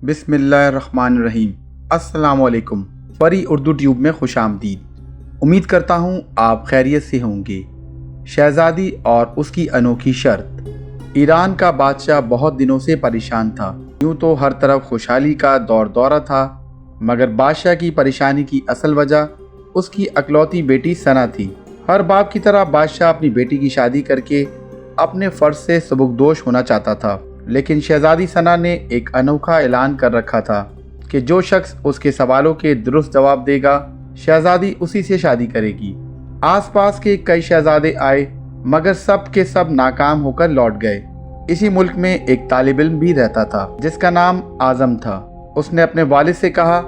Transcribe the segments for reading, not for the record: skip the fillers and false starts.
बिस्मिल्लाहिर्रहमानिर्रहीम। अस्सलाम वालेकुम। परी उर्दू ट्यूब में खुश आमदीद। उम्मीद करता हूँ आप खैरियत से होंगे। शहज़ादी और उसकी अनोखी शर्त। ईरान का बादशाह बहुत दिनों से परेशान था। यूँ तो हर तरफ खुशहाली का दौर दौरा था, मगर बादशाह की परेशानी की असल वजह उसकी अकलौती बेटी सना थी। हर बाप की तरह बादशाह अपनी बेटी की शादी करके अपने फ़र्ज से सबकदोश होना चाहता था, लेकिन शहज़ादी सना ने एक अनोखा ऐलान कर रखा था कि जो शख्स उसके सवालों के दुरुस्त जवाब देगा, शहज़ादी उसी से शादी करेगी। आसपास के कई शहज़ादे आए, मगर सब के सब नाकाम होकर लौट गए। इसी मुल्क में एक तालिब इल्म भी रहता था जिसका नाम आज़म था। उसने अपने वालिद से कहा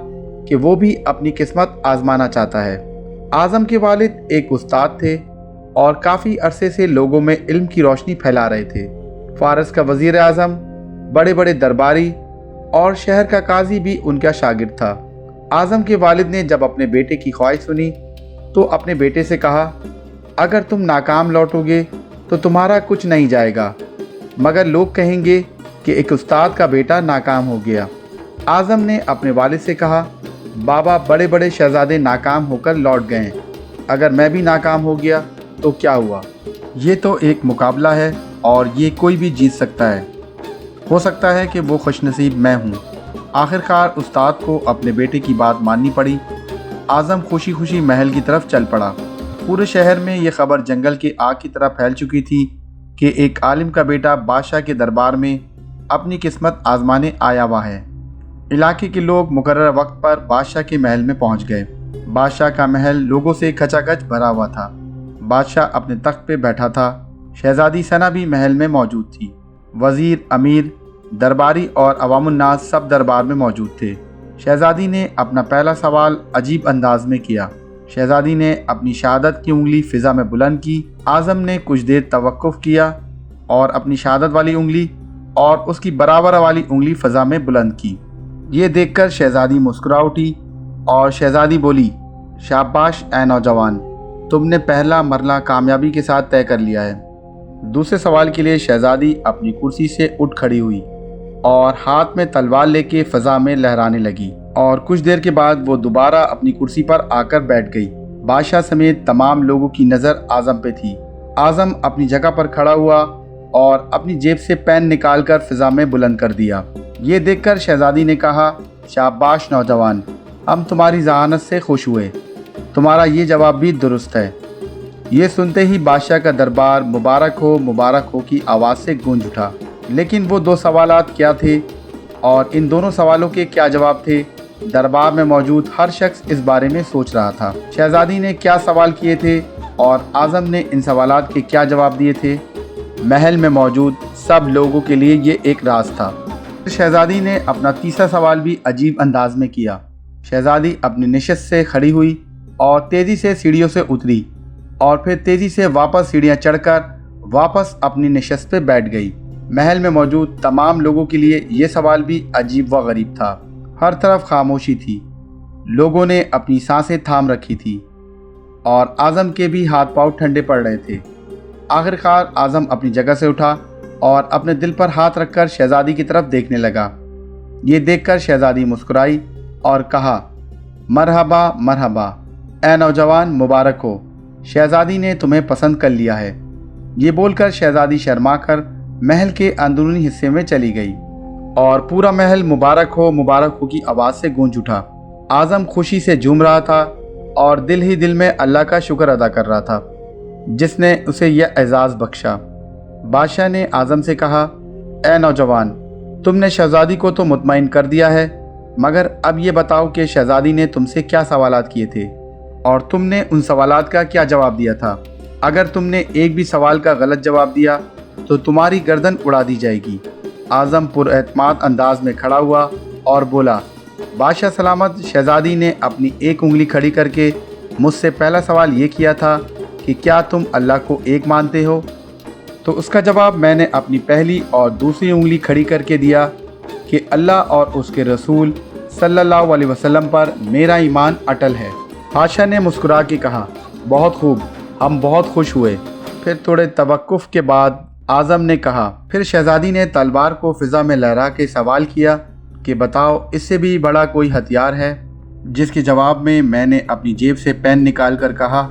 कि वो भी अपनी किस्मत आजमाना चाहता है। आज़म के वालिद एक उस्ताद थे और काफ़ी अरसे से लोगों में इल्म की रोशनी फैला रहे थे। फारस का वज़ीर आज़म, बड़े बड़े दरबारी और शहर का काजी भी उनका शागिर्द था। आज़म के वालिद ने जब अपने बेटे की ख्वाहिश सुनी तो अपने बेटे से कहा, अगर तुम नाकाम लौटोगे तो तुम्हारा कुछ नहीं जाएगा, मगर लोग कहेंगे कि एक उस्ताद का बेटा नाकाम हो गया। आज़म ने अपने वालिद से कहा, बाबा, बड़े बड़े शहज़ादे नाकाम होकर लौट गए, अगर मैं भी नाकाम हो गया तो क्या हुआ? ये तो एक मुकाबला है और ये कोई भी जीत सकता है। हो सकता है कि वो खुशनसीब मैं हूँ। आखिरकार उस्ताद को अपने बेटे की बात माननी पड़ी। आज़म खुशी खुशी महल की तरफ चल पड़ा। पूरे शहर में ये खबर जंगल की आग की तरह फैल चुकी थी कि एक आलिम का बेटा बादशाह के दरबार में अपनी किस्मत आजमाने आया हुआ है। इलाके के लोग मुकर्रर वक्त पर बादशाह के महल में पहुँच गए। बादशाह का महल लोगों से खचाखच भरा हुआ था। बादशाह अपने तख्त पे बैठा था। शहज़ादी सना भी महल में मौजूद थी। वज़ीर, अमीर, दरबारी और अवामुन्नास सब दरबार में मौजूद थे। शहज़ादी ने अपना पहला सवाल अजीब अंदाज में किया। शहज़ादी ने अपनी शहादत की उंगली फ़िज़ा में बुलंद की। आज़म ने कुछ देर तवक्कुफ़ किया और अपनी शहादत वाली उंगली और उसकी बराबर वाली उंगली फ़िज़ा में बुलंद की। ये देखकर शहज़ादी मुस्कुरा उठी और शहज़ादी बोली, शाबाश ऐ नौजवान, तुमने पहला मरला कामयाबी के साथ तय कर लिया है। दूसरे सवाल के लिए शहज़ादी अपनी कुर्सी से उठ खड़ी हुई और हाथ में तलवार लेके फ़ज़ा में लहराने लगी, और कुछ देर के बाद वो दोबारा अपनी कुर्सी पर आकर बैठ गई। बादशाह समेत तमाम लोगों की नज़र आज़म पे थी। आज़म अपनी जगह पर खड़ा हुआ और अपनी जेब से पेन निकालकर फ़िज़ा में बुलंद कर दिया। ये देखकर शहज़ादी ने कहा, शाबाश नौजवान, हम तुम्हारी ज़हानत से खुश हुए। तुम्हारा ये जवाब भी दुरुस्त है। ये सुनते ही बादशाह का दरबार मुबारक हो की आवाज़ से गूंज उठा। लेकिन वो दो सवालात क्या थे और इन दोनों सवालों के क्या जवाब थे? दरबार में मौजूद हर शख्स इस बारे में सोच रहा था। शहज़ादी ने क्या सवाल किए थे और आज़म ने इन सवालात के क्या जवाब दिए थे? महल में मौजूद सब लोगों के लिए ये एक राज था। शहज़ादी ने अपना तीसरा सवाल भी अजीब अंदाज में किया। शहज़ादी अपनी नशिस्त से खड़ी हुई और तेज़ी से सीढ़ियों से उतरी और फिर तेज़ी से वापस सीढ़ियाँ चढ़कर वापस अपनी नशिस्त पे बैठ गई। महल में मौजूद तमाम लोगों के लिए ये सवाल भी अजीब व गरीब था। हर तरफ खामोशी थी। लोगों ने अपनी सांसें थाम रखी थी और आज़म के भी हाथ पांव ठंडे पड़ रहे थे। आखिरकार आज़म अपनी जगह से उठा और अपने दिल पर हाथ रखकर शहज़ादी की तरफ देखने लगा। ये देखकर शहज़ादी मुस्कुराई और कहा, मरहबा मरहबा, ऐ नौजवान, मुबारक हो, शहज़ादी ने तुम्हें पसंद कर लिया है। ये बोलकर शहज़ादी शर्मा कर महल के अंदरूनी हिस्से में चली गई और पूरा महल मुबारक हो की आवाज़ से गूंज उठा। आज़म खुशी से झूम रहा था और दिल ही दिल में अल्लाह का शुक्र अदा कर रहा था जिसने उसे यह एजाज़ बख्शा। बादशाह ने आज़म से कहा, ऐ नौजवान, तुमने शहज़ादी को तो मुतमईन कर दिया है, मगर अब ये बताओ कि शहज़ादी ने तुमसे क्या सवालात किए थे और तुमने उन सवालात का क्या जवाब दिया था? अगर तुमने एक भी सवाल का गलत जवाब दिया तो तुम्हारी गर्दन उड़ा दी जाएगी। आज़म पुरएतमाद अंदाज में खड़ा हुआ और बोला, बादशाह सलामत, शहज़ादी ने अपनी एक उंगली खड़ी करके मुझसे पहला सवाल ये किया था कि क्या तुम अल्लाह को एक मानते हो? तो उसका जवाब मैंने अपनी पहली और दूसरी उंगली खड़ी करके दिया कि अल्लाह और उसके रसूल सल्लल्लाहु अलैहि वसल्लम पर मेरा ईमान अटल है। बादशाह ने मुस्कुरा के कहा, बहुत खूब, हम बहुत खुश हुए। फिर थोड़े तवक्कुफ़ के बाद आज़म ने कहा, फिर शहज़ादी ने तलवार को फ़िज़ा में लहरा के सवाल किया, کہ بتاؤ इससे भी बड़ा कोई हथियार है। जिसके जवाब में मैंने अपनी जेब से पेन निकाल कर कहा,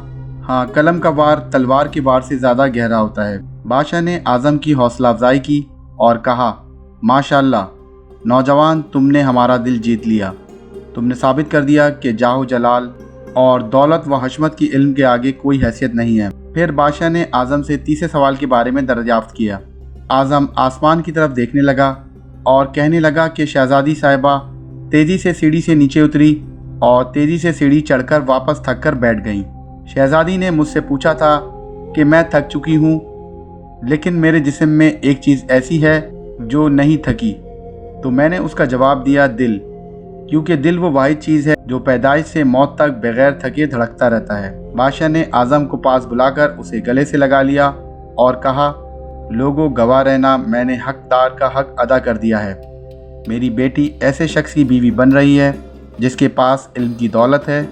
हाँ, कलम का वार तलवार के वार से ज़्यादा गहरा होता है। बादशाह ने आज़म की हौसला अफजाई की और कहा, माशाल्लाह नौजवान, तुमने हमारा दिल जीत लिया। तुमने साबित कर दिया कि जाहो जलाल और दौलत व हशमत की इल्म के आगे कोई हैसियत नहीं है। फिर बादशाह ने आज़म से तीसरे सवाल के बारे में दरियाफ्त किया। आज़म आसमान की तरफ देखने लगा और कहने लगा कि शहज़ादी साहिबा तेज़ी से सीढ़ी से नीचे उतरी और तेज़ी से सीढ़ी चढ़कर वापस थक कर बैठ गईं। शहज़ादी ने मुझसे पूछा था कि मैं थक चुकी हूँ, लेकिन मेरे जिस्म में एक चीज़ ऐसी है जो नहीं थकी। तो मैंने उसका जवाब दिया, दिल, क्योंकि दिल वो वाहिद चीज़ है जो पैदाइश से मौत तक बगैर थके धड़कता रहता है। बादशाह ने आज़म को पास बुलाकर उसे गले से लगा लिया और कहा, लोगों गवाह रहना, मैंने हकदार का हक अदा कर दिया है। मेरी बेटी ऐसे शख्स की बीवी बन रही है जिसके पास इल्म की दौलत है,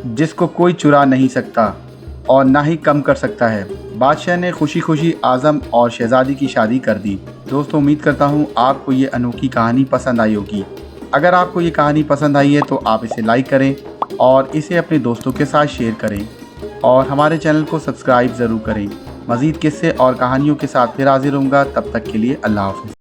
जिसको कोई चुरा नहीं सकता और ना ही कम कर सकता है। बादशाह ने खुशी खुशी आज़म और शहज़ादी की शादी कर दी। दोस्तों, उम्मीद करता हूँ आपको ये अनोखी कहानी पसंद आई होगी। अगर आपको ये कहानी पसंद आई है तो आप इसे लाइक करें और इसे अपने दोस्तों के साथ शेयर करें और हमारे चैनल को सब्सक्राइब ज़रूर करें। मज़ीद किस्से और कहानियों के साथ फिर हाजिर होऊंगा। तब तक के लिए अल्लाह हाफ़िज़।